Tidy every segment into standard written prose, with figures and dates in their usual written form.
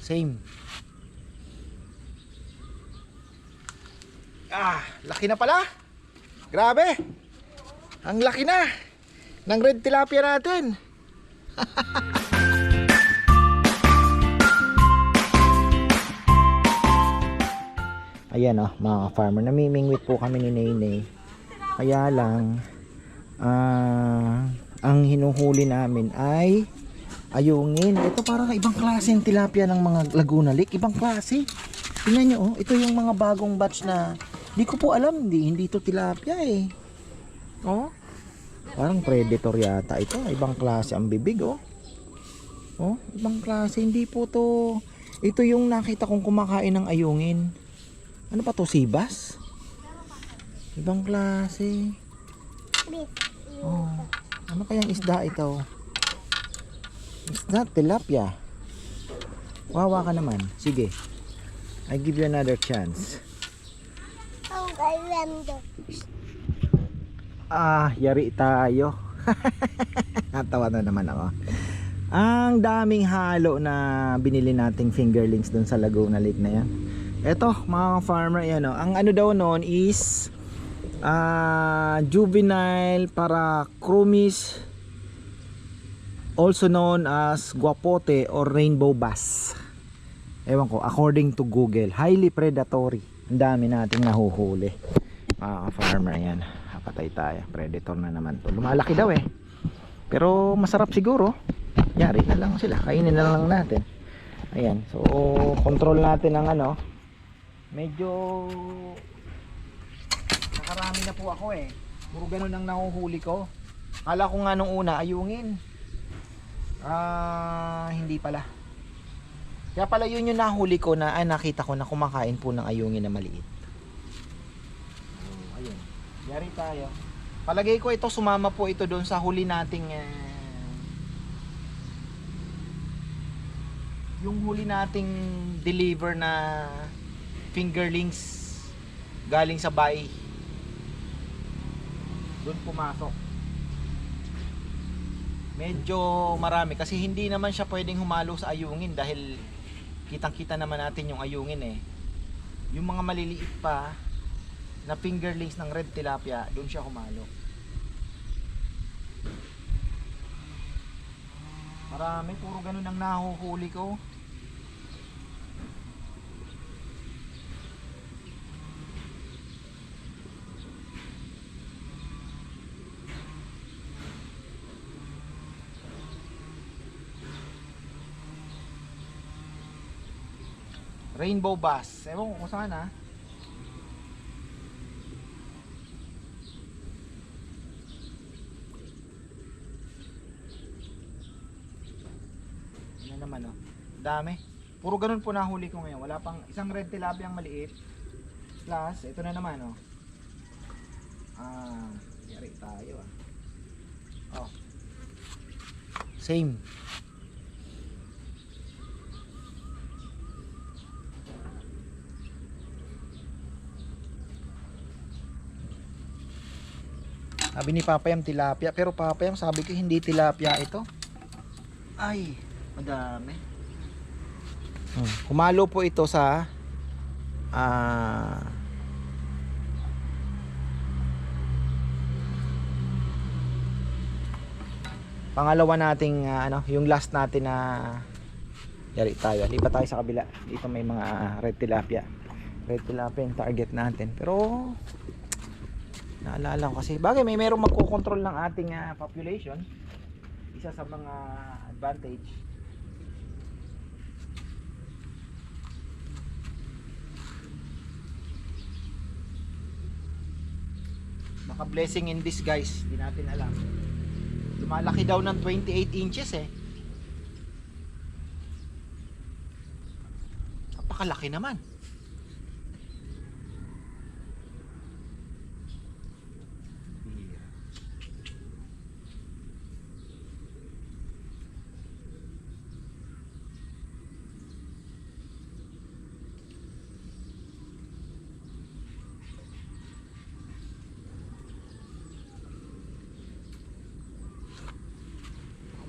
Same. Laki na pala. Grabe. Ang laki na ng red tilapia natin. Ayan mga farmer, namimingwit po kami ni Nene. Kaya lang ang hinuhuli namin ay ayungin. Ito parang ibang klase ng tilapia ng mga Laguna Lake. Ibang klase. Tingnan nyo, ito yung mga bagong batch na di ko po alam. Hindi ito tilapia eh. Oh, parang predator yata ito. Ibang klase ang bibig oh. Oh, ibang klase. Hindi po to. Ito yung nakita kong kumakain ng ayungin. Ano pa to? Sibas? Ibang klase. Oh, ano kayang isda ito? Isda, tilapia. Wawa ka naman. Sige. I give you another chance. Yari tayo. Natawa na naman ako. Ang daming halo na binili nating fingerlings dun sa Laguna Lake na yan. Eto mga farmer, yan o. Ang ano daw noon is juvenile Paracromis, also known as guapote or rainbow bass. Ewan ko, according to Google, highly predatory. Ang dami nating nahuhuli mga farmer, yan. Patay tayo, predator na naman to. Lumalaki daw eh, pero masarap siguro. Yari na lang sila, kainin na lang natin. Ayan, so control natin ang ano. Medyo nakarami na po ako eh. Puro ganun ang nahuhuli ko. Kala ko nga nung una ayungin. Hindi pala. Kaya pala yun yung nahuli ko na nakita ko na kumakain po ng ayungin na maliit. Ayun. Yari tayo. Palagay ko ito sumama po ito doon sa huli nating yung huli nating deliver na fingerlings galing sa bay. Doon pumasok. Medyo marami kasi hindi naman siya pwedeng humalo sa ayungin dahil kitang-kita naman natin yung ayungin eh. Yung mga maliliit pa na fingerlings ng red tilapia, doon siya humalo. Marami, puro ganun ang nahuhuli ko. Rainbow bass. Ewan ko kung saan ha. Yan naman oh. Dami. Puro ganun po nahuli ko ngayon. Wala pang isang red tilapia ang maliit. Plus, ito na naman oh. Yari tayo ah. Oh. Same. Sabi ni Papayam tilapia, pero Papayam sabi ko hindi tilapia ito. Ay, madami. Kumalo po ito sa pangalawa nating yung last natin na yari tayo. Lipat tayo sa kabila. Dito may mga red tilapia. Red tilapia yung target natin. Pero naalala ko kasi bagay merong magkocontrol ng ating population. Isa sa mga advantage. Baka blessing in disguise, di natin alam. Lumalaki daw ng 28 inches eh. Napakalaki naman.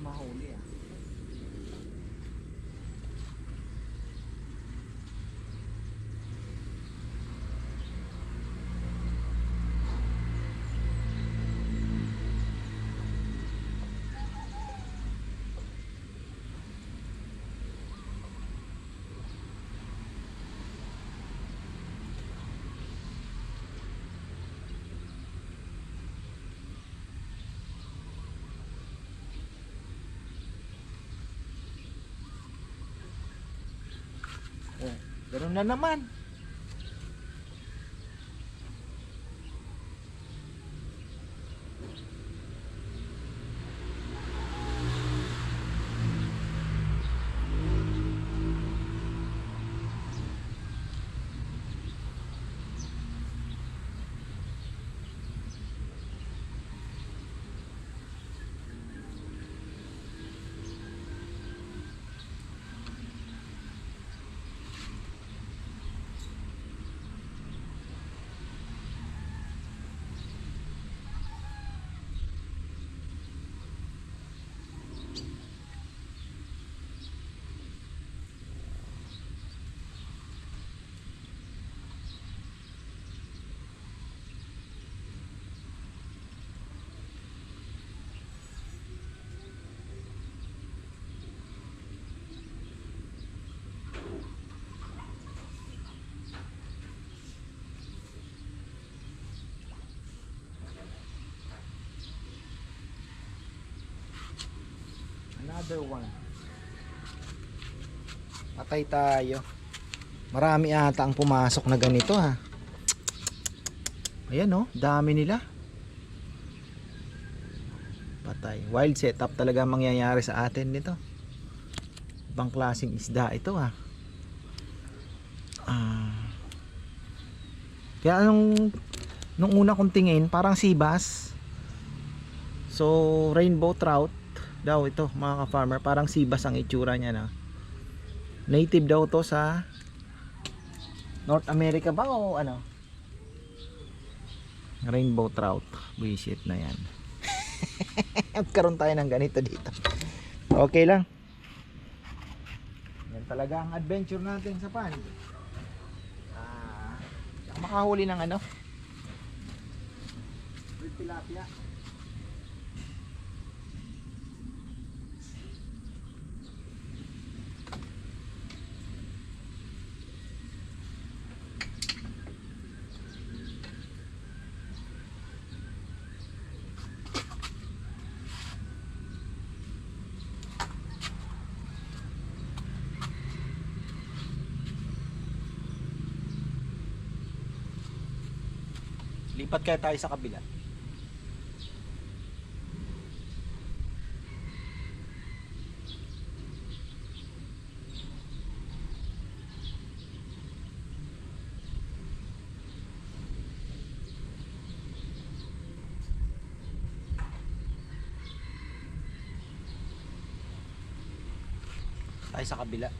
Mahuli ah. Ano na naman? Another one. Patay tayo. Marami ata ang pumasok na ganito ha. Ayan oh, dami nila. Patay. Wild setup talaga mangyayari sa atin nito. Ibang klaseng isda ito ha. Kaya nung una kong tingin parang sibas. So rainbow trout daw ito mga ka-farmer, parang sibas ang itsura niya na. Native daw to sa North America ba o ano? Rainbow trout. Buisit na yan. Karoon tayo ng ganito dito. Okay lang. Yan talaga ang adventure natin sa pan. Makahuli ng ano? Tilapia. Lipat kaya tayo sa kabila. Tayo sa kabila.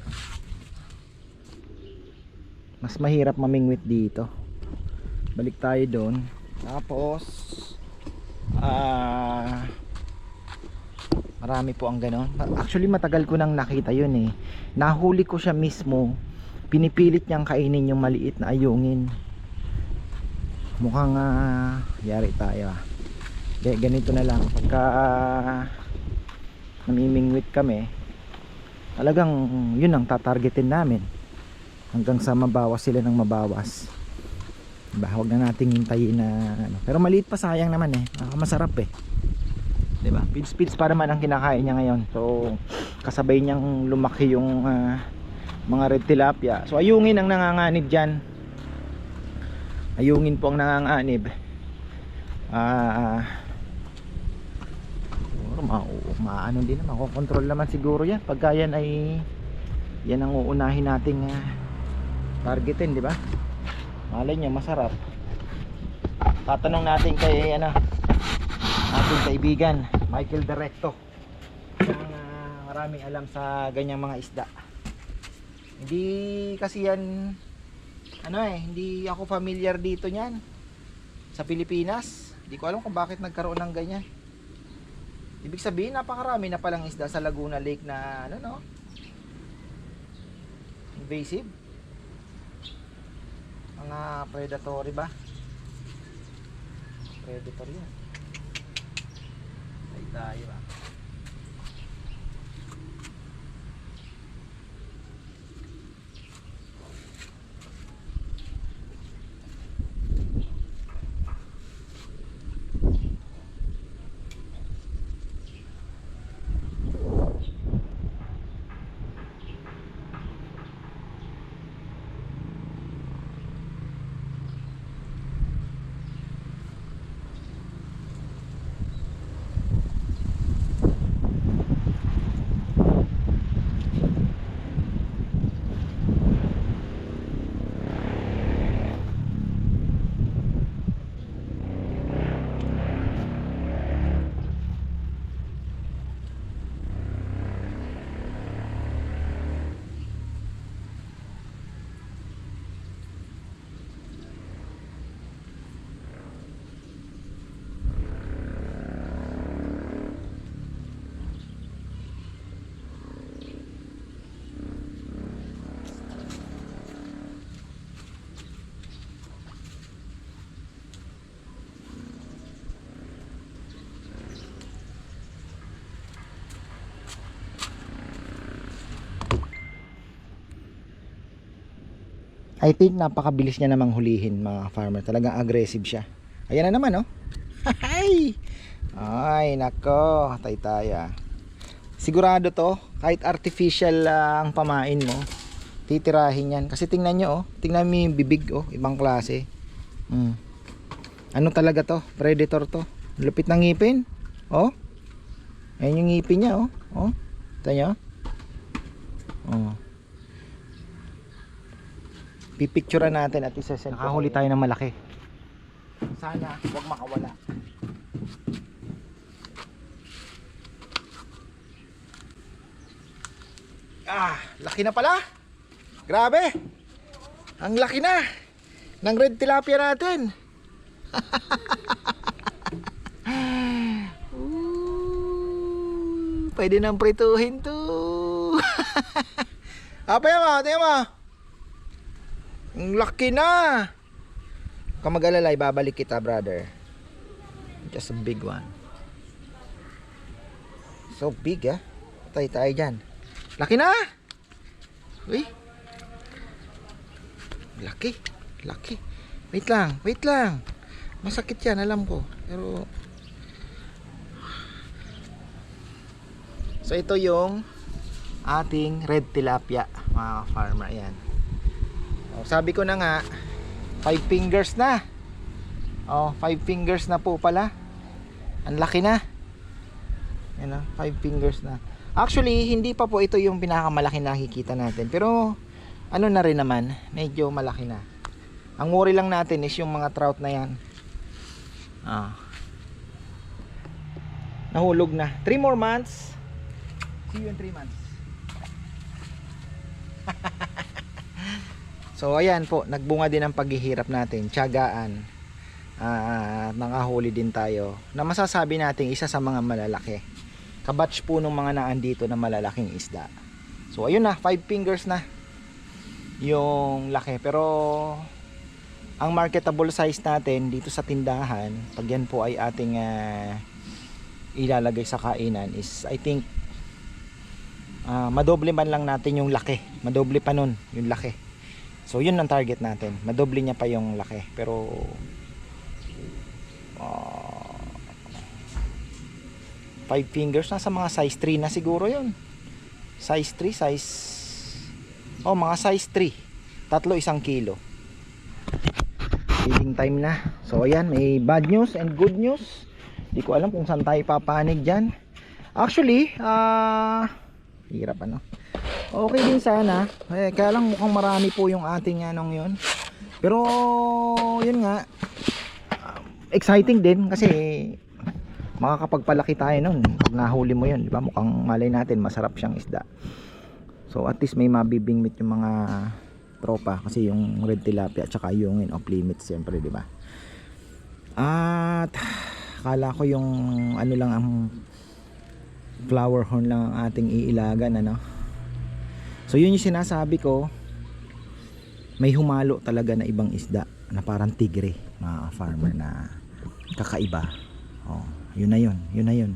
Mas mahirap mamingwit dito. Balik tayo doon. Tapos marami po ang ganon. Actually matagal ko nang nakita yun eh. Nahuli ko siya mismo. Pinipilit niyang kainin yung maliit na ayungin. Mukhang yari tayo ganito na lang. Pagka namimingwit kami, talagang yun ang tatargetin namin hanggang sa mabawas sila ng mabawas. Diba? Huwag na nating hintayin na ano. Pero maliit pa, sayang naman eh. Masarap eh. Diba? Pits pa naman ang kinakain niya ngayon. So kasabay niyang lumaki yung mga red tilapia. So ayungin ang nanganganib dyan. Ayungin po ang nanganganib. Maano din naman, makokontrol naman siguro yan. Pagka yan ay yan ang uunahin nating targetin, diba? Malay nyo, masarap. Tatanong natin kay ating kaibigan Michael Directo, maraming alam sa ganyang mga isda. Hindi kasi yan hindi ako familiar dito niyan sa Pilipinas. Hindi ko alam kung bakit nagkaroon ng ganyan. Ibig sabihin napakarami na palang isda sa Laguna Lake na invasive, mga predatory ba? Predatory yan. Ay tayo ba? I think napakabilis niya namang hulihin mga farmer. Talagang aggressive siya. Ayan na naman, oh. Ay! Ay, nako. Taytaya. Sigurado to, kahit artificial ang pamain mo, titirahin yan. Kasi tingnan nyo, oh. Tingnan mo yung bibig, oh. Ibang klase. Ano talaga to? Predator to. Lupit ng ngipin. Oh. Ayan yung ngipin niya, oh. Oh. Ito nyo. Oh. Pipicturean natin at isasend. Nakahuli tayo ng malaki. Sana huwag makawala. Laki na pala. Grabe. Ang laki na ng red tilapia natin. Pwede nang prituhin to. Tingnan mo. Ang laki na. Kung mag-alala, babalik kita, brother. Just a big one. So big, ah. Tayo dyan. Laki na. Uy. Laki. Wait lang. Masakit yan, alam ko. Pero so ito yung ating red tilapia, mga farmer. Ayan. Sabi ko na nga 5 fingers na. 5 fingers na po pala. Ang laki na. Ayan, 5 fingers na. Actually, hindi pa po ito yung pinakamalaki na nakikita natin. Pero ano na rin naman, medyo malaki na. Ang worry lang natin is yung mga trout na yan. Nahulog na. 3 more months. See you in 3 months. So ayan po, nagbunga din ang paghihirap natin, tiyagaan. Nakahuli din tayo na masasabi natin isa sa mga malalaki. Kabatch po ng mga naandito na malalaking isda. So ayun na, 5 fingers na yung laki. Pero ang marketable size natin dito sa tindahan, pag yan po ay ating ilalagay sa kainan, is I think madoble man lang natin yung laki. Madoble pa nun yung laki. So yun ang target natin. Madoble niya pa yung laki. Pero 5 fingers, nasa mga size 3 na siguro yun. Size 3, mga size 3. Tatlo 1 kilo. Feeding time na. So ayan, may bad news and good news. Hindi ko alam kung saan tayo papanig dyan. Actually, hirap ano. Okay din sana. Kaya lang mukhang marami po yung ating anong yun. Pero yun nga, exciting din kasi makakapagpalaki tayo nun pag nahuli mo yun, di ba? Mukhang malay natin masarap siyang isda. So at least may mabibingwit yung mga tropa kasi yung red tilapia at saka yung off limits siyempre, di ba? At akala ko yung ano lang ang flower horn lang ang ating iilagan, ano. So yun yung sinasabi ko, may humalo talaga na ibang isda na parang tigre, mga farmer, na kakaiba. Yun na yun.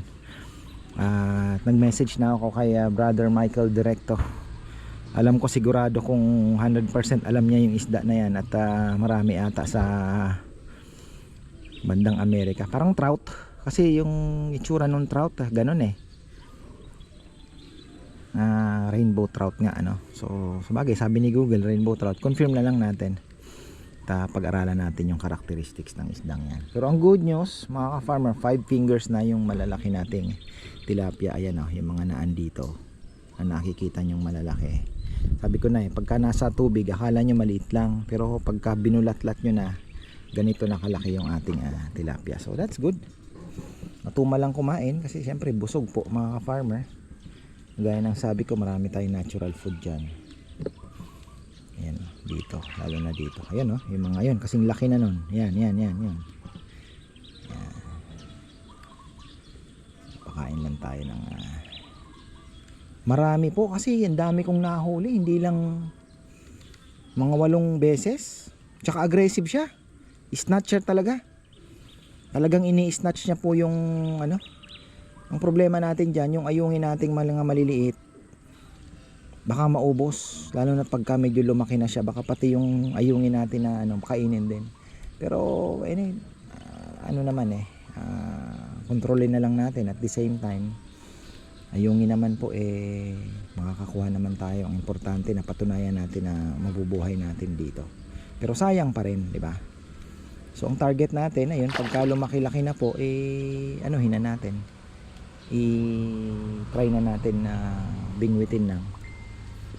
Nag-message na ako kay brother Michael Directo. Alam ko sigurado kung 100% alam niya yung isda na yan. At marami ata sa bandang Amerika. Parang trout. Kasi yung itsura nung trout, ganun eh. Rainbow trout nga, ano. So sabagay, sabi ni Google rainbow trout. Confirm na lang natin. Pag-aralan natin yung characteristics ng isdang yan. Pero ang good news, mga ka-farmer, 5 fingers na yung malalaki nating tilapia. Ayan o, yung mga naan dito na nakikita nyong malalaki. Sabi ko na pagka nasa tubig akala nyo maliit lang, pero pagka binulat-lat nyo na, ganito na kalaki yung ating tilapia. So that's good. Matuma lang kumain kasi siyempre busog po, mga ka-farmer. Gaya ng sabi ko, marami tayong natural food dyan. Ayan, dito, lalo na dito. Ayan yung mga yun, kasing laki na nun. Yan. Pakain lang tayo ng marami po kasi ang dami kong nahuli. Hindi lang mga 8 beses. Tsaka aggressive siya. Snatcher talaga. Talagang ini-snatch niya po yung ano. Ang problema natin dyan, yung ayungin nating mga maliliit, baka maubos, lalo na pagka medyo lumaki na siya, baka pati yung ayungin natin na ano kainin din. Pero ano naman kontrolin na lang natin at the same time. Ayungin naman po makakakuha naman tayo. Ang importante na patunayan natin na mabubuhay natin dito. Pero sayang pa rin, di ba? So ang target natin ayun, pagka lumaki-laki na po anuhin na natin. I-try na natin na bingwitin lang.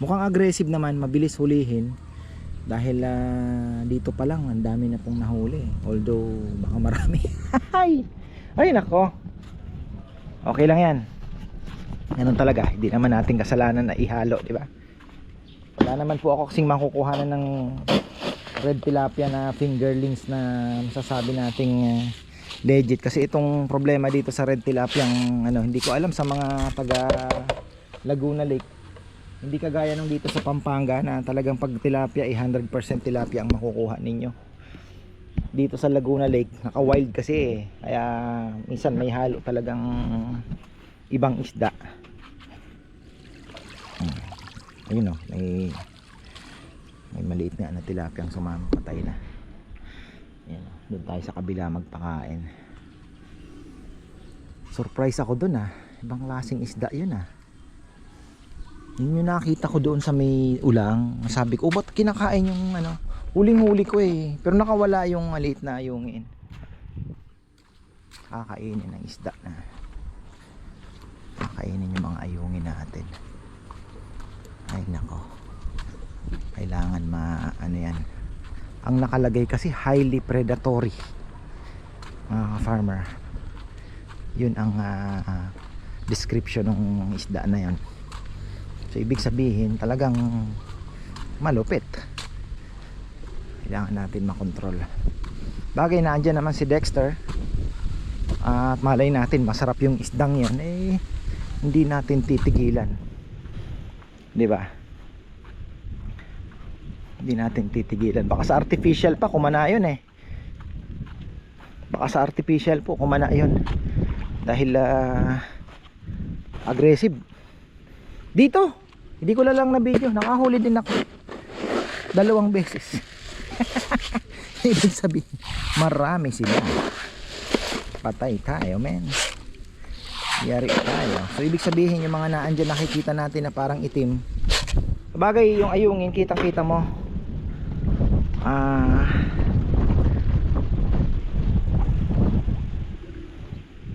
Mukhang aggressive naman, mabilis hulihin dahil dito pa lang ang dami na pong nahuli. Although baka marami. Ay nako. Okay lang 'yan. Ganun talaga, hindi naman natin kasalanan na ihalo, di ba? Wala naman po ako kasing makukuhanan ng red tilapia na fingerlings na masasabi nating legit, kasi itong problema dito sa red tilapia hindi ko alam sa mga taga Laguna Lake, hindi kagaya nung dito sa Pampanga na talagang pag tilapia 100% tilapia ang makukuha ninyo. Dito sa Laguna Lake naka wild kasi kaya minsan may halo talagang ibang isda. Ayun may maliit nga na tilapia ang sumampatay na. Ayan, doon tayo sa kabila magpakain. Surprise ako doon ibang klaseng isda yun yun yung nakita ko doon sa may ulang. Sabi ko ba't kinakain yung huling-huli ko pero nakawala yung maliit na ayungin. Kakainin ng isda na kakainin yung mga ayungin natin. Ay nako, kailangan yan. Ang nakalagay kasi highly predatory, mga farmer. Yun ang description ng isda na yan. So ibig sabihin talagang malupit. Kailangan natin makontrol. Bagay na andyan naman si Dexter at malay natin masarap yung isdang yan, hindi natin titigilan, di ba? Hindi natin titigilan. Baka sa artificial pa kumana yun baka sa artificial po kumana yun dahil aggressive. Dito hindi ko lang na video, nakahuli din ako 2 beses. Ibig sabihin marami sila. Patay tayo, men. Yari tayo. So ibig sabihin yung mga naandyan nakikita natin na parang itim, bagay yung ayungin, kitang kita mo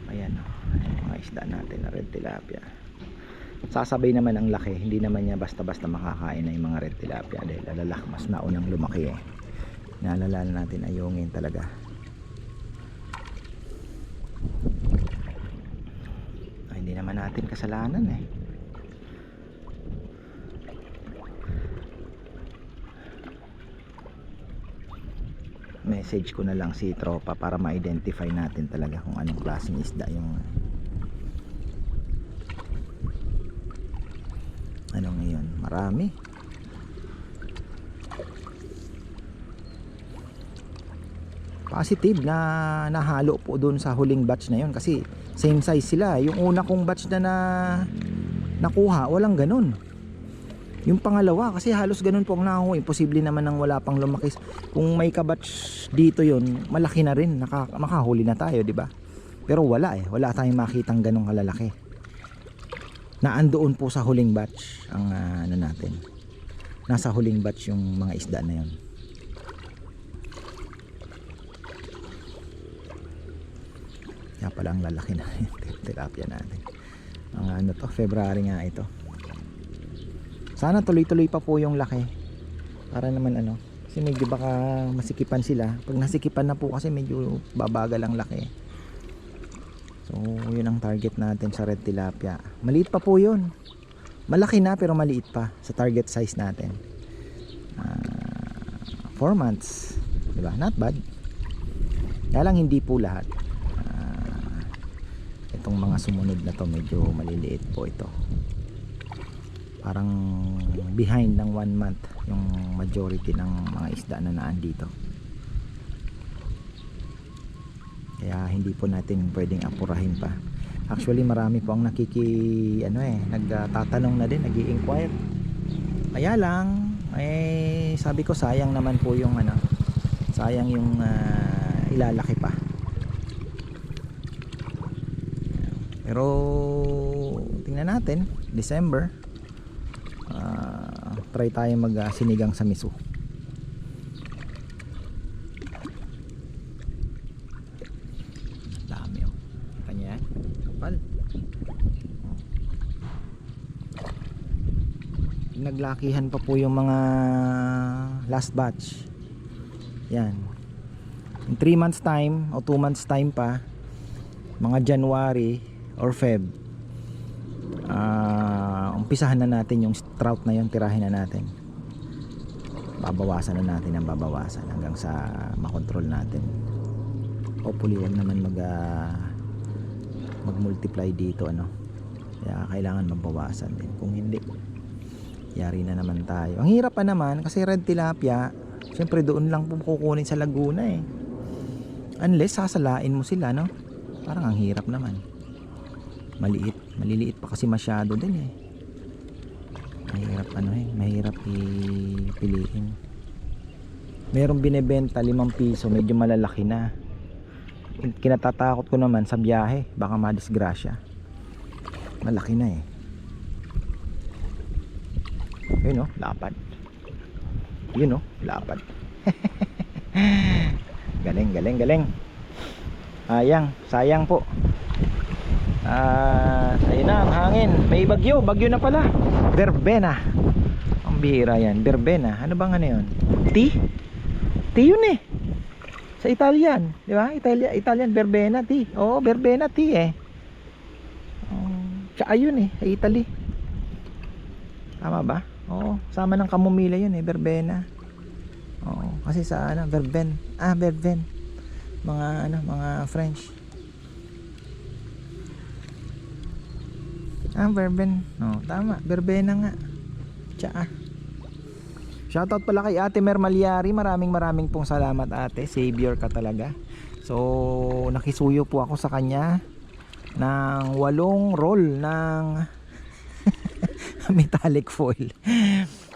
ayan mga isda natin na red tilapia. Sasabay naman ang laki, hindi naman niya basta-basta makakain na yung mga red tilapia dahil alalak mas naunang lumaki naalala natin ayungin talaga. Hindi naman natin kasalanan message ko na lang si tropa para ma-identify natin talaga kung anong klaseng isda yung ngayon. Marami positive na nahalo po doon sa huling batch na yon kasi same size sila. Yung una kong batch na nakuha walang ganun. Yung pangalawa kasi halos ganun po ang nakuha. Imposible naman nang wala pang lumaki. Kung may kabatch dito yon malaki na rin, makahuli na tayo, di ba? Pero wala wala tayong makitang ganung kalalaki. Naandoon po sa huling batch ang natin. Nasa huling batch yung mga isda na yon. Yan pala ang lalaki na tilapia natin. Ang February nga ito. Sana tuloy-tuloy pa po yung laki. Para naman kasi medyo baka masikipan sila. Pag nasikipan na po kasi medyo babagal ang laki. So yun ang target natin sa red tilapia. Maliit pa po yun. Malaki na pero maliit pa sa target size natin. 4 months. Diba? Not bad. Kaya lang hindi po lahat. Itong mga sumunod na to medyo maliliit po ito. Parang behind ng 1 month yung majority ng mga isda na naandito. Kaya hindi po natin pwedeng apurahin pa. Actually marami po ang nagtatanong na din, nag-i-inquire Kaya lang, sabi ko sayang naman po yung sayang yung ilalaki pa. Pero tingnan natin, December, try tayo mag sinigang sa miso. Dami oh. Kanya yan. Kapal. Naglakihan pa po yung mga last batch. Yan. In 3 months time o 2 months time pa, mga January or Feb, umpisahan na natin yung trout na yun, tirahin na natin. Babawasan na natin ang babawasan hanggang sa makontrol natin. Hopefully wag naman mag-multiply dito kaya kailangan mabawasan din. Kung hindi, yari na naman tayo. Ang hirap pa naman kasi red tilapia, syempre doon lang po kukunin sa Laguna unless sasalain mo sila, parang ang hirap naman. Maliliit pa kasi masyado din mahirap ipiliin. Merong binebenta 5 piso, medyo malalaki na. Kinatatakot ko naman sa biyahe, baka madisgrasya. Malaki na yun lapad. Yun lapad. Galing. Sayang po. Ayun na ang hangin. May bagyo na pala. Verbena. Ang bihira yan, verbena. Ano bang yun? Tea yun sa Italian, di ba? Italian verbena tea. Oo, verbena tea tsaka yun sa Italy. Tama ba? Oo, sama ng kamomila yun verbena. Oo, kasi sa verben. Verben. Mga French. Verben. Tama, verbena nga. Tsaka. Shoutout pala kay Ate Mer Malyari. Maraming pong salamat ate. Savior ka talaga. So, nakisuyo po ako sa kanya ng 8 roll ng metallic foil.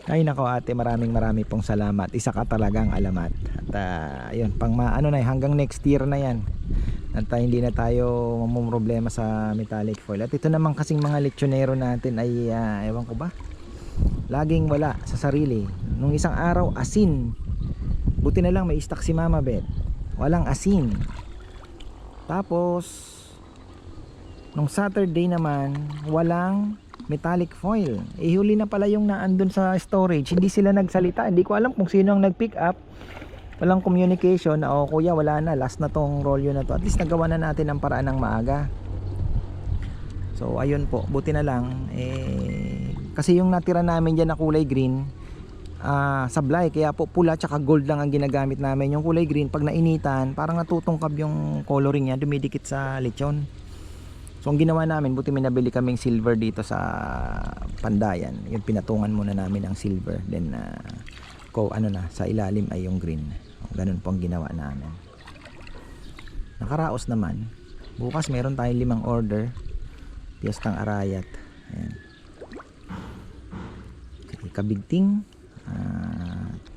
Ay nako ate, maraming pong salamat. Isa ka talagang alamat. At ayun, hanggang next year na yan. At hindi na tayo mamumroblema sa metallic foil. At ito naman kasing mga lechonero natin ay ewan ko ba, laging wala sa sarili. Nung isang araw asin, buti na lang may stock si Mama Bet, walang asin. Tapos nung Saturday naman walang metallic foil. Huli na pala yung naandun sa storage, hindi sila nagsalita. Hindi ko alam kung sino ang nag pick up. Walang communication na kuya wala na, last na tong rolyo na to. At least nagawa na natin ang paraan ng maaga. So ayun po, buti na lang kasi yung natira namin dyan na kulay green, sablay, kaya po pula tsaka gold lang ang ginagamit namin. Yung kulay green pag nainitan parang natutungkab yung coloring niya, dumidikit sa lechon. So ang ginawa namin, buti may nabili kaming silver dito sa Pandayan. Yung pinatungan muna namin ang silver, then sa ilalim ay yung green. Ganun po ang ginawa namin. Nakaraos naman. Bukas meron tayong 5 order. Piyestang Arayat. Ayan. Kabigting.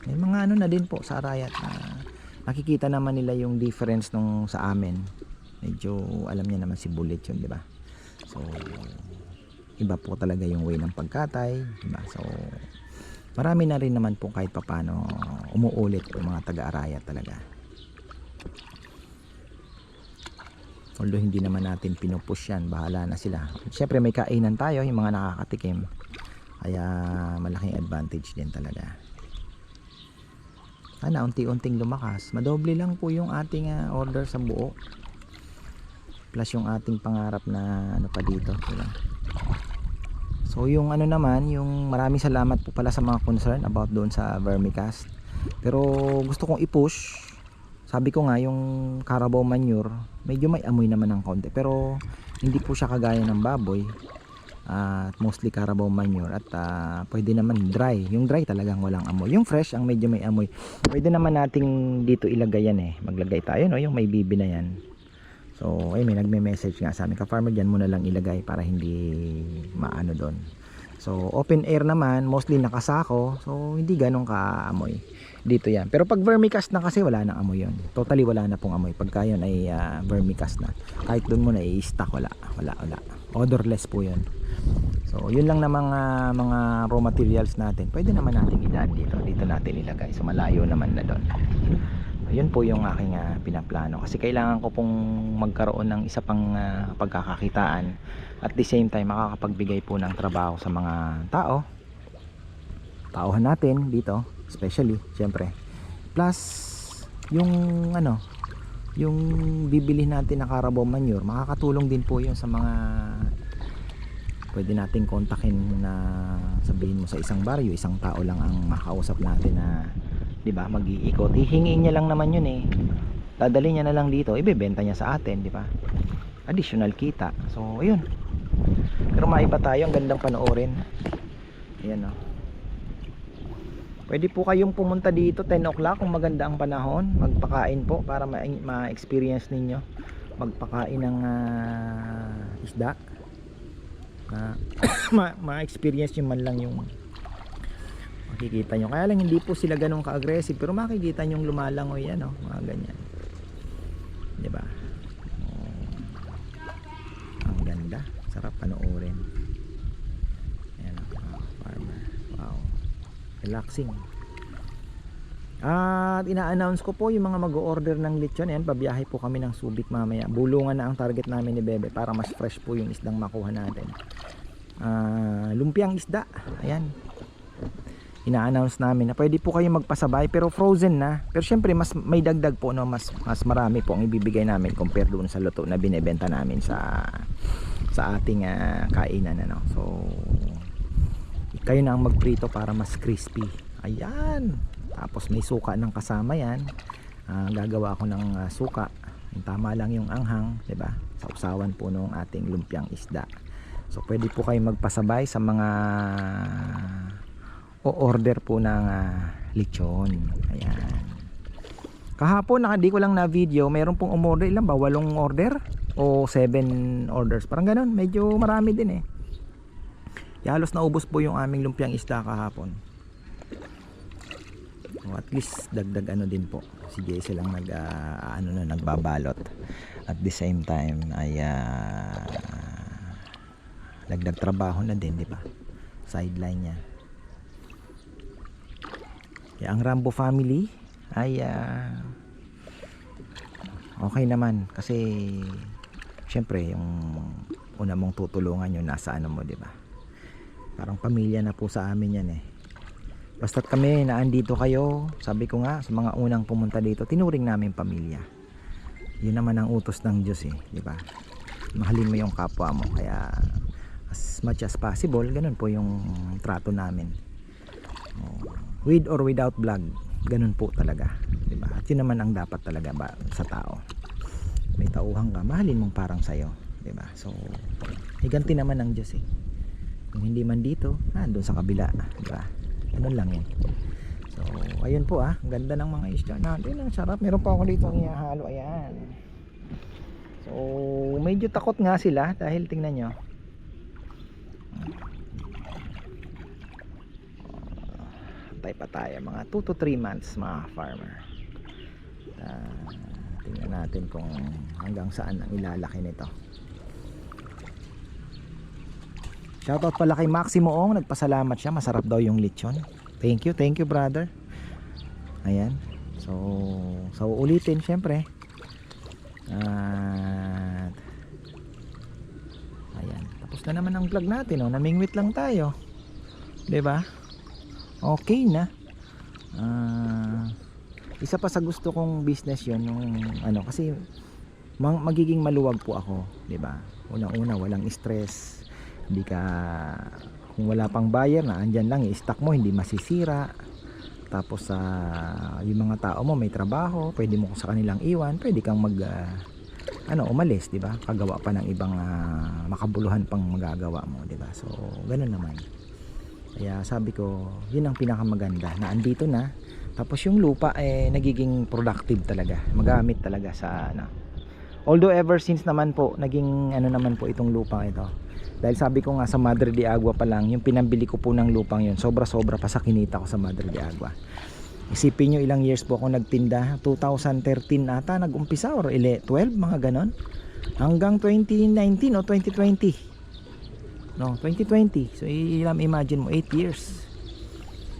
May mga na din po sa Arayat. Nakikita naman nila yung difference nung sa amin. Medyo alam niya naman si Bullet yun, di ba? So iba po talaga yung way ng pagkatay, diba? So marami na rin naman po kahit papano umuulit yung mga taga-Arayat talaga. Although hindi naman natin pinupush yan, bahala na sila. Siyempre may kainan tayo, yung mga nakakatikim, kaya malaking advantage din talaga. Sana unti-unting lumakas. Madoble lang po yung ating order sa buo, plus yung ating pangarap na pa dito, diba? So yung naman, yung maraming salamat po pala sa mga concern about doon sa vermicast. Pero gusto kong i-push. Sabi ko nga, yung Carabao manure, medyo may amoy naman ng konti. Pero hindi po siya kagaya ng baboy. Mostly Carabao manure. At pwede naman dry. Yung dry talagang walang amoy. Yung fresh ang medyo may amoy. Pwede naman nating dito ilagay yan Maglagay tayo, yung may bibi na yan. So may nagme-message nga sa amin, ka-farmer, dyan mo na lang ilagay para hindi maano doon. So open air naman, mostly nakasako, so hindi ganun kaamoy dito yan. Pero pag vermicast na kasi wala nang amoy yun, totally wala na pong amoy pagka yun ay vermicast na. Kahit dun mo na i-stack, wala, odorless po yun. So yun lang na mga raw materials natin, pwede naman natin idaan dito natin ilagay, so malayo naman na doon. Yun po yung aking pinaplano, kasi kailangan ko pong magkaroon ng isa pang pagkakakitaan, at the same time makakapagbigay po ng trabaho sa mga tauhan natin dito, especially syempre, plus yung yung bibili natin na Carabao manure, makakatulong din po yun sa mga pwede nating kontakin na sabihin mo sa isang baryo, isang tao lang ang makausap natin na, di ba, mag-iikot, hihingin niya lang naman yun dadali niya na lang dito, ibebenta niya sa atin, di ba, additional kita. So ayun, pero maiba tayo, ang gandang panoorin. Ayan pwede po kayong pumunta dito 10 o'clock kung maganda ang panahon, magpakain po para ma-experience ninyo magpakain ng isda, ma-experience nyo man lang yung makikita nyo. Kaya lang hindi po sila ganun ka-aggressive, pero makikita nyo yung lumalangoy yan, mga ganyan, diba? Ang ganda, sarap panoorin. Ayan, farmer, wow, relaxing. At ina-announce ko po yung mga mag-o-order ng lechon. Ayan, babiyahe po kami ng Subic mamaya. Bulungan na ang target namin ni Bebe para mas fresh po yung isdang makuha natin. Lumpiang isda, ayan, ina-announce namin na pwede po kayo magpasabay, pero frozen na. Pero syempre mas may dagdag po, mas marami po ang ibibigay namin compare doon sa luto na binebenta namin sa ating kainan, So kayo na ang magprito para mas crispy. Ayan, tapos may suka ng kasama yan. Gagawa ako ng suka, yung tama lang yung anghang, diba, sa usawan po ng ating lumpiang isda. So pwede po kayo magpasabay sa mga o-order po ng lechon. Ayan, kahapon di ko lang na video, mayroon pong umorder, ilan ba, 8 order o 7 orders, parang ganun, medyo marami din halos naubos po yung aming lumpiang isda kahapon. At least dagdag din po, si Jesse lang nagbabalot, at the same time ay dagdag trabaho na din, di ba, sideline niya. Kaya ang Rambo family ay okay naman, kasi syempre yung una mong tutulungan yung nasa mo, di ba, parang pamilya na po sa amin yan basta't kami naandito kayo. Sabi ko nga sa mga unang pumunta dito, tinuring namin pamilya. Yun naman ang utos ng Diyos, di ba, mahalin mo yung kapwa mo. Kaya as much as possible, ganun po yung trato namin, with or without vlog, ganun po talaga, di ba? At yun naman ang dapat talaga ba sa tao, may tauhan ka, mahalin mong parang sayo, di ba? So higanti naman ng Diyos kung hindi man dito, doon sa kabila, di ba? Ganun lang yun. So ayun po, ang ganda ng mga isda natin, ang sarap. Meron pa ako dito ihahalo, ayan. So medyo takot nga sila dahil tingnan nyo, antay pa tayo mga 2 to 3 months mga farmer. Tingnan natin kung hanggang saan ang ilalaki nito. Shoutout pala kay Maximo Ong, nagpasalamat siya, masarap daw yung lechon. Thank you brother. Ayan, so ulitin syempre. At ayan, tapos na naman ang vlog natin, namingwit lang tayo, 'di ba? Okay na. Isa pa sa gusto kong business 'yon, yung kasi magiging maluwag po ako, 'di ba? Unang-una, walang stress. Hindi ka, kung wala pang buyer na andyan lang, i-stock mo, hindi masisira. Tapos yung mga tao mo may trabaho, pwede mo sa kanilang iwan, pwede kang umalis, di ba? Pagawa pa ng ibang makabuluhan pang magagawa mo, di ba? So ganun naman. Kaya sabi ko, yun ang pinakamaganda, na andito na. Tapos yung lupa nagiging productive talaga, magamit talaga sa although ever since naman po naging naman po itong lupa ito, Dahil sabi ko nga sa Madre de Agua pa lang, yung pinambili ko po ng lupang yun, sobra-sobra pa sa kinita ko sa Madre de Agua. Isipin nyo ilang years po ako nagtinda, 2013 ata nag-umpisa or 12, mga ganon. Hanggang 2019 o 2020. No, 2020. So imagine mo, 8 years.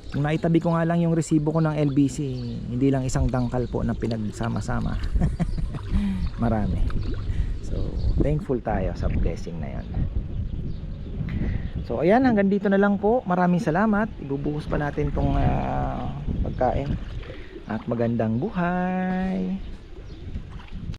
Kung naitabi ko nga lang yung resibo ko ng LBC, hindi lang isang dangkal po na pinagsama-sama. Marami. So thankful tayo sa blessing na yon. So ayan, hanggang dito na lang po. Maraming salamat. Ibubuhos pa natin tong pagkain. At magandang buhay.